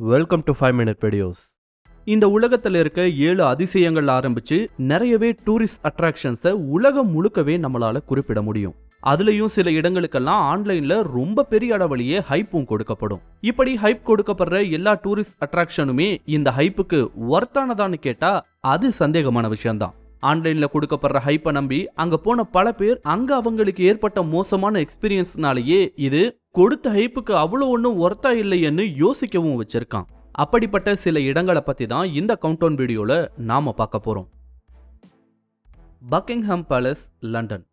Welcome to 5 minute videos. இந்த உலகத்தில் இருக்க 7 அதிசயங்கள் ஆரம்பிச்சு நிறையவே டூரிஸ்ட் அட்ராக்ஷன்ஸை உலகம் முழுக்கவே நம்மளால குறிப்பிட முடியும். அதுலயும் சில இடங்களுக்கெல்லாம் ஆன்லைன்ல ரொம்ப பெரிய அளவிலேயே ஹைப்பும் கொடுக்கப்படும். இப்படி ஹைப் கொடுக்கப்படுற எல்லா டூரிஸ்ட் அட்ராக்ஷனுமே இந்த ஹைப்புக்கு ஒர்த்தானதான்னு கேட்டா அது சந்தேகமான விஷயம்தான். ஆன்லைன்ல கொடுக்கப்படுற ஹைப்பை நம்பி அங்க போன பல பேர் அங்க அவங்களுக்கு ஏற்பட்ட மோசமான எக்ஸ்பீரியன்ஸ்னாலேயே இது கொடுத்த ஹைப்புக்கு அவ்வளோ ஒன்றும் ஒர்த்தா இல்லைன்னு யோசிக்கவும் வச்சிருக்கான். அப்படிப்பட்ட சில இடங்களை பத்தி தான் இந்த கவுண்டவுன் வீடியோல நாம பார்க்க போறோம். Buckingham palace, London.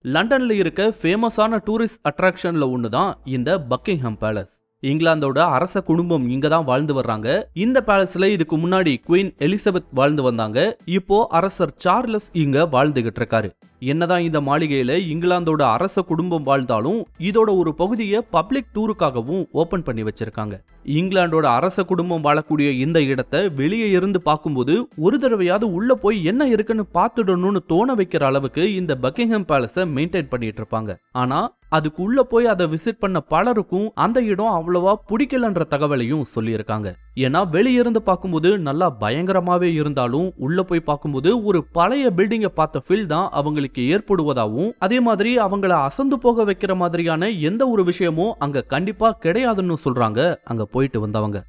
லண்டன்ல இருக்க ஃபேமஸான டூரிஸ்ட் அட்ராக்ஷன்ல ஒன்று தான் இந்த பக்கிங்ஹாம் பேலஸ். இங்கிலாந்தோட அரச குடும்பம் இங்க தான் வாழ்ந்து வர்றாங்க. இந்த பேலஸ்ல இதுக்கு முன்னாடி குவீன் எலிசபெத் வாழ்ந்து வந்தாங்க. இப்போ அரசர் சார்லஸ் இங்க வாழ்ந்துகிட்டு இருக்காரு. என்னதான் இந்த மாளிகையில இங்கிலாந்தோட அரச குடும்பம் வாழ்ந்தாலும் இதோட ஒரு பகுதியை பப்ளிக் டூருக்காகவும் ஓபன் பண்ணி வச்சிருக்காங்க. இங்கிலாந்தோட அரச குடும்பம் வாழக்கூடிய இந்த இடத்தை வெளியே இருந்து பார்க்கும்போது ஒரு தடவையாவது உள்ள போய் என்ன இருக்குன்னு பார்த்துடணும்னு தோண வைக்கிற அளவுக்கு இந்த பக்கிங்ஹாம் பேலஸை மெயின்டைன் பண்ணிட்டு இருப்பாங்க. ஆனா அதுக்குள்ள போய் அதை விசிட் பண்ண பலருக்கும் அந்த இடம் அவ்வளவா பிடிக்கலன்ற தகவலையும் சொல்லியிருக்காங்க. ஏன்னா வெளியிருந்து பார்க்கும்போது நல்லா பயங்கரமாவே இருந்தாலும் உள்ள போய் பார்க்கும்போது ஒரு பழைய பில்டிங்கை பார்த்த ஃபீல் தான் அவங்களுக்கு ஏற்படுவதாகவும், அதே மாதிரி அவங்கள அசந்து போக வைக்கிற மாதிரியான எந்த ஒரு விஷயமும் அங்க கண்டிப்பா கிடையாதுன்னு சொல்றாங்க அங்க போயிட்டு வந்தவங்க.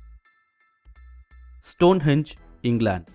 ஸ்டோன்ஹெஞ்ச், இங்கிலாந்து.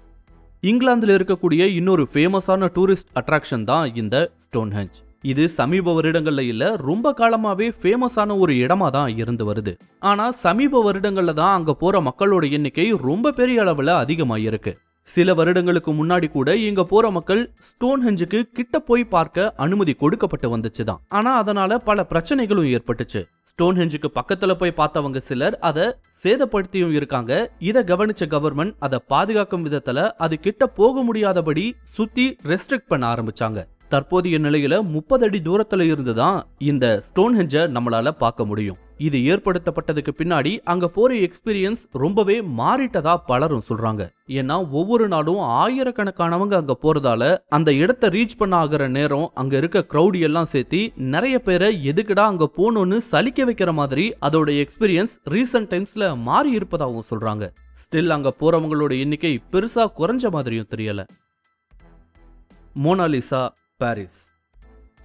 இங்கிலாந்துல இருக்கக்கூடிய இன்னொரு ஃபேமஸான டூரிஸ்ட் அட்ராக்ஷன் தான் இந்த ஸ்டோன்ஹெஞ்ச். இது சமீப வருடங்கள்ல இல்ல, ரொம்ப காலமாவே ஃபேமஸான ஒரு இடமா தான் இருந்து வருது. ஆனா சமீப வருடங்கள்ல தான் அங்க போற மக்களோட எண்ணிக்கை ரொம்ப பெரிய அளவுல அதிகமாயிருக்கு. சில வருடங்களுக்கு முன்னாடி கூட இங்க போற மக்கள் ஸ்டோன்ஹெஞ்சுக்கு கிட்ட போய் பார்க்க அனுமதி கொடுக்கப்பட்டு வந்துச்சுதான். ஆனா அதனால பல பிரச்சனைகளும் ஏற்பட்டுச்சு. ஸ்டோன்ஹெஞ்சுக்கு பக்கத்துல போய் பார்த்தவங்க சிலர் அதை சேதப்படுத்தியும் இருக்காங்க. இதை கவனிச்ச கவர்மெண்ட் அதை பாதுகாக்கும் விதத்துல அது கிட்ட போக முடியாதபடி சுத்தி ரெஸ்ட்ரிக்ட் பண்ண ஆரம்பிச்சாங்க. தற்போதைய நிலையில 30 அடி தூரத்துல இருந்துதான் இந்த ஸ்டோன்ஹெஞ்சை நம்மளால பார்க்க முடியும். இது ஏற்படுத்தப்பட்டதுக்கு பின்னாடி அங்க போற எக்ஸ்பீரியன்ஸ் ரொம்பவே மாறிட்டதா பலரும் சொல்றாங்க. ஏன்னா ஒவ்வொரு நாளும் ஆயிரக்கணக்கானவங்க அங்க போறதால அந்த இடத்தை ரீச் பண்ண ஆகிற நேரம் அங்க இருக்க கிரௌட் எல்லாம் சேர்த்தி நிறைய பேரை எதுக்குடா அங்க போகணும்னு சலிக்க வைக்கிற மாதிரி அதோட எக்ஸ்பீரியன்ஸ் ரீசன்ட் டைம்ஸ்ல மாறி இருப்பதாகவும் சொல்றாங்க. ஸ்டில் அங்க போறவங்களோட எண்ணிக்கை பெருசா குறைஞ்ச மாதிரியும் தெரியல. Mona Lisa, Paris.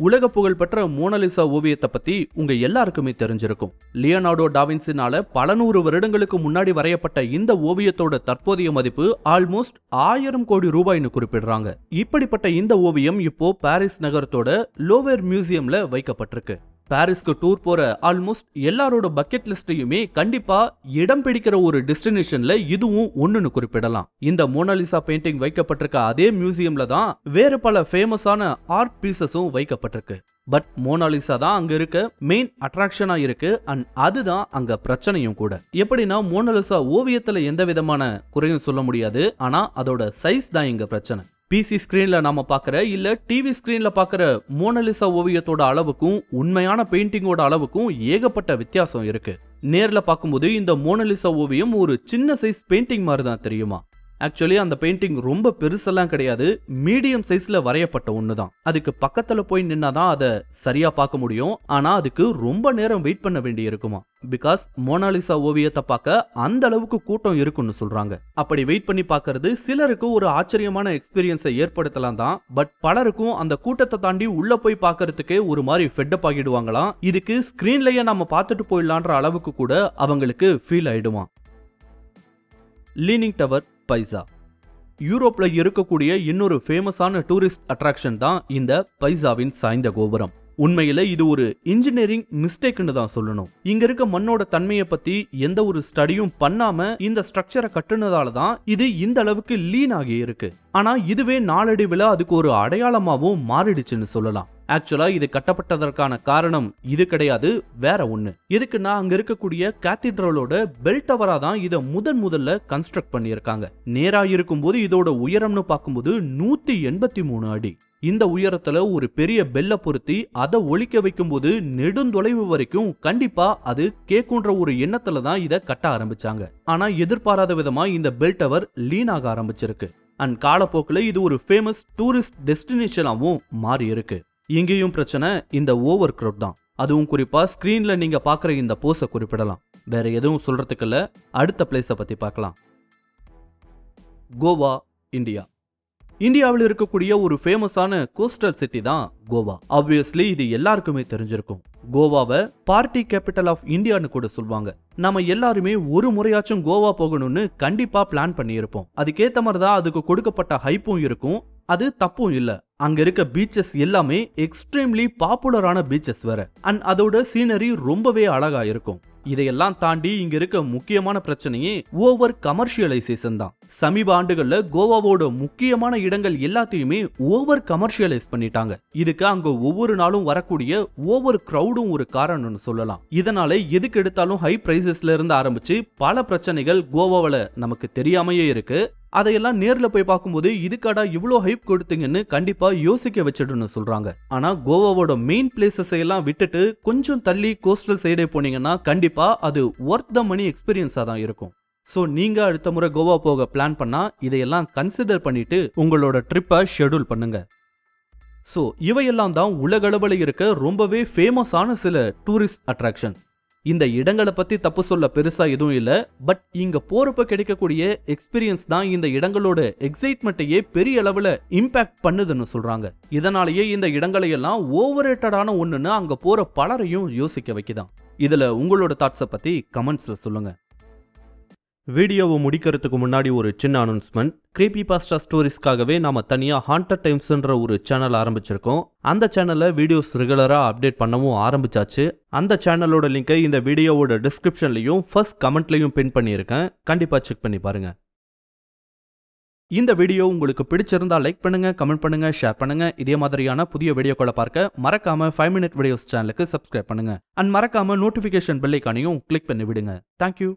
உலக புகழ்பெற்ற மோனாலிசா ஓவியத்தை பத்தி உங்க எல்லாருக்குமே தெரிஞ்சிருக்கும். லியோனார்டோ டாவின்சினால பல 100 வருடங்களுக்கு முன்னாடி வரையப்பட்ட இந்த ஓவியத்தோட தற்போதைய மதிப்பு ஆல்மோஸ்ட் 1000 கோடி ரூபாய்னு குறிப்பிடுறாங்க. இப்படிப்பட்ட இந்த ஓவியம் இப்போ பாரிஸ் நகரத்தோட லோவேர் மியூசியம்ல வைக்கப்பட்டிருக்கு. பாரிஸ்க்கு டூர் போற ஆல்மோஸ்ட் எல்லாரோட பக்கெட் லிஸ்டையுமே கண்டிப்பா இடம் பிடிக்கிற ஒரு டெஸ்டினேஷன்ல இதுவும் ஒண்ணுன்னு குறிப்பிடலாம். இந்த மோனாலிசா பெயிண்டிங் வைக்கப்பட்டிருக்க அதே மியூசியம்ல தான் வேற பல ஃபேமஸான ஆர்ட் பீசஸும் வைக்கப்பட்டிருக்கு. பட் மோனாலிசா தான் அங்க இருக்க மெயின் அட்ராக்ஷனா இருக்கு. அண்ட் அதுதான் அங்க பிரச்சனையும் கூட. எப்படின்னா மோனாலிசா ஓவியத்துல எந்த விதமான குறையும் சொல்ல முடியாது. ஆனா அதோட சைஸ் தான் இங்க பிரச்சனை. பிசி ஸ்கிரீன்ல நாம பாக்குற இல்ல டிவி ஸ்கிரீன்ல பாக்குற மோனாலிசா ஓவியத்தோட அளவுக்கும் உண்மையான பெயிண்டிங்கோட அளவுக்கும் ஏகப்பட்ட வித்தியாசம் இருக்கு. நேர்ல பார்க்கும்போது இந்த மோனாலிசா ஓவியம் ஒரு சின்ன சைஸ் பெயிண்டிங் மாதிரி தான் தெரியுமா. ஆக்சுவலி அந்த பெயிண்டிங் ரொம்ப பெருசெல்லாம் கிடையாது, மீடியம் சைஸ்ல வரையப்பட்ட ஒண்ணுதான். அதுக்கு பக்கத்துல போய் நின்னாதான் அதை சரியா பார்க்க முடியும். ஆனா அதுக்கு ரொம்ப நேரம் வெயிட் பண்ண வேண்டி இருக்குமா. பிகாஸ் மோனாலிசா ஓவியத்தை பார்க்க அந்த அளவுக்கு கூட்டம் இருக்குன்னு சொல்றாங்க. அப்படி வெயிட் பண்ணி பார்க்கறது சிலருக்கு ஒரு ஆச்சரியமான எக்ஸ்பீரியன்ஸை ஏற்படுத்தலாம் தான். பட் பலருக்கும் அந்த கூட்டத்தை தாண்டி உள்ள போய் பார்க்கறதுக்கே ஒரு மாதிரி ஃபெட்டப் ஆகிடுவாங்களாம். இதுக்கு ஸ்கிரீன்லயே நம்ம பார்த்துட்டு போயிடலான்ற அளவுக்கு கூட அவங்களுக்கு ஃபீல் ஆயிடுமா. லீனிங் டவர், பைசா. யூரோப்ல இருக்கக்கூடிய இன்னொரு ஃபேமஸான டூரிஸ்ட் அட்ராக்ஷன் தான் இந்த பைசாவின் சாய்ந்த கோபுரம். உண்மையில இது ஒரு இன்ஜினியரிங் மிஸ்டேக்னு தான் சொல்லணும். இங்க இருக்க மண்ணோட தன்மையை பத்தி எந்த ஒரு ஸ்டடியும் பண்ணாம இந்த ஸ்ட்ரக்சரை கட்டுனதால தான் இது இந்த அளவுக்கு லீன் ஆகி இருக்கு. ஆனா இதுவே நாளடைவில் அதுக்கு ஒரு அடையாளமாவும் மாறிடுச்சுன்னு சொல்லலாம். ஆக்சுவலா இது கட்டப்பட்டதற்கான காரணம் இது கிடையாது, வேற ஒண்ணு. எதுக்குன்னா அங்க இருக்கக்கூடிய கேத்தீட்ரலோட பெல் டவரா தான் இதை முதல்ல கன்ஸ்ட்ரக்ட் பண்ணியிருக்காங்க. நேரா இருக்கும்போது இதோட உயரம்னு பார்க்கும்போது 183 அடி. இந்த உயரத்துல ஒரு பெரிய பெல்ல பொருத்தி அதை ஒலிக்க வைக்கும்போது நெடுந்தொலைவு வரைக்கும் கண்டிப்பா அது கேக்குன்ற ஒரு எண்ணத்துல தான் இதை கட்ட ஆரம்பிச்சாங்க. ஆனா எதிர்பாராத விதமா இந்த பெல் டவர் லீன் ஆக ஆரம்பிச்சிருக்கு. அண்ட் காலப்போக்கில் இது ஒரு ஃபேமஸ் டூரிஸ்ட் டெஸ்டினேஷனாகவும் மாறி இருக்கு. இங்கேயும் பிரச்சனை இந்த ஓவர் கிரவுட் தான். அதுவும் குறிப்பா ஸ்கிரீன்ல நீங்க பாக்குற இந்த போஸை குறிப்பிடலாம். வேற எதுவும் சொல்றதுக்கு இல்ல, அடுத்த பிளேஸை பத்தி பார்க்கலாம். கோவா, இந்தியா. இந்தியாவில் இருக்கக்கூடிய ஒரு ஃபேமஸான கோஸ்டல் சிட்டி தான் கோவா. ஆப்வியஸ்லி இது எல்லாருக்குமே தெரிஞ்சிருக்கும். கோவாவை பார்ட்டி கேபிட்டல் ஆஃப் இந்தியான்னு கூட சொல்லுவாங்க. நம்ம எல்லாருமே ஒரு முறையாச்சும் கோவா போகணும்னு கண்டிப்பா பிளான் பண்ணியிருப்போம். அதுக்கேத்த மாதிரி தான் அதுக்கு கொடுக்கப்பட்ட ஹைப்பும் இருக்கும். அது தப்பும் இல்ல. அங்க இருக்க பீச்சஸ் எல்லாமே எக்ஸ்ட்ரீம்லி பாப்புலரான பீச்சஸ் வேற. அண்ட் அதோட சீனரி ரொம்பவே அழகா இருக்கும். இதையெல்லாம் தாண்டி இங்க இருக்க முக்கியமான பிரச்சனையே ஓவர் கமர்ஷியலைசேஷன் தான். சமீப ஆண்டுகள்ல கோவாவோட முக்கியமான இடங்கள் எல்லாத்தையுமே ஓவர் கமர்ஷியலைஸ் பண்ணிட்டாங்க. இதுக்கு அங்க ஒவ்வொரு நாளும் வரக்கூடிய ஓவர் கிரௌடும் ஒரு காரணம்னு சொல்லலாம். இதனால எதுக்கு எடுத்தாலும் ஹை பிரைசஸ்ல இருந்து ஆரம்பிச்சு பல பிரச்சனைகள் கோவாவில நமக்கு தெரியாமையே இருக்கு. அதையெல்லாம் நேர்ல போய் பார்க்கும்போது இதுக்காடா இவ்வளோ ஹைப் கொடுத்தீங்கன்னு கண்டிப்பா யோசிக்க வச்சிடுன்னு சொல்றாங்க. ஆனா கோவாவோட மெயின் பிளேசஸ் எல்லாம் விட்டுட்டு கொஞ்சம் தள்ளி கோஸ்டல் சைடே போனீங்கன்னா கண்டிப்பா அது ஒர்த் த மணி எக்ஸ்பீரியன்ஸா தான் இருக்கும். ஸோ நீங்க அடுத்த முறை கோவா போக பிளான் பண்ணா இதையெல்லாம் கன்சிடர் பண்ணிட்டு உங்களோட ட்ரிப்பை ஷெட்யூல் பண்ணுங்க. ஸோ இவையெல்லாம் தான் உலகளவில் இருக்க ரொம்பவே ஃபேமஸான சில டூரிஸ்ட் அட்ராக்ஷன். இந்த இடங்களை பத்தி தப்பு சொல்ல பெருசா எதுவும் இல்ல. பட் இங்க போறப்ப கிடைக்கக்கூடிய எக்ஸ்பீரியன்ஸ் தான் இந்த இடங்களோட எக்ஸைட்மெண்ட்டையே பெரிய அளவுல இம்பாக்ட் பண்ணுதுன்னு சொல்றாங்க. இதனாலேயே இந்த இடங்களை எல்லாம் ஓவரேட்டடான ஒண்ணுன்னு அங்க போற பலரையும் யோசிக்க வைக்குதான். இதுல உங்களோட தாட்ஸை பத்தி கமெண்ட்ஸ்ல சொல்லுங்க. வீடியோவை முடிக்கிறதுக்கு முன்னாடி ஒரு சின்ன அனௌன்ஸ்மெண்ட். கிரீப்பி பாஸ்டா ஸ்டோரிஸ்க்காகவே நாம தனியா ஹாண்டட் டைம்ஸ்ன்ற ஒரு சேனல் ஆரம்பிச்சிருக்கோம். அந்த சேனல்ல வீடியோஸ் ரெகுலரா அப்டேட் பண்ணவும் ஆரம்பிச்சாச்சு. அந்த சேனலோட லிங்கை இந்த வீடியோவோட டிஸ்கிரிப்ஷன்லயும் ஃபர்ஸ்ட் கமெண்ட்லயும் பின் பண்ணியிருக்கேன். கண்டிப்பா செக் பண்ணி பாருங்க. இந்த வீடியோ உங்களுக்கு பிடிச்சிருந்தா லைக் பண்ணுங்க, கமெண்ட் பண்ணுங்க, ஷேர் பண்ணுங்க. இதே மாதிரியான புதிய வீடியோக்களை பார்க்க மறக்காம 5 Minute Videos சேனலுக்கு சப்ஸ்கிரைப் பண்ணுங்க. அண்ட் மறக்காம நோட்டிபிகேஷன் பெல் ஐகானையும் கிளிக் பண்ணி விடுங்க. தேங்க்யூ.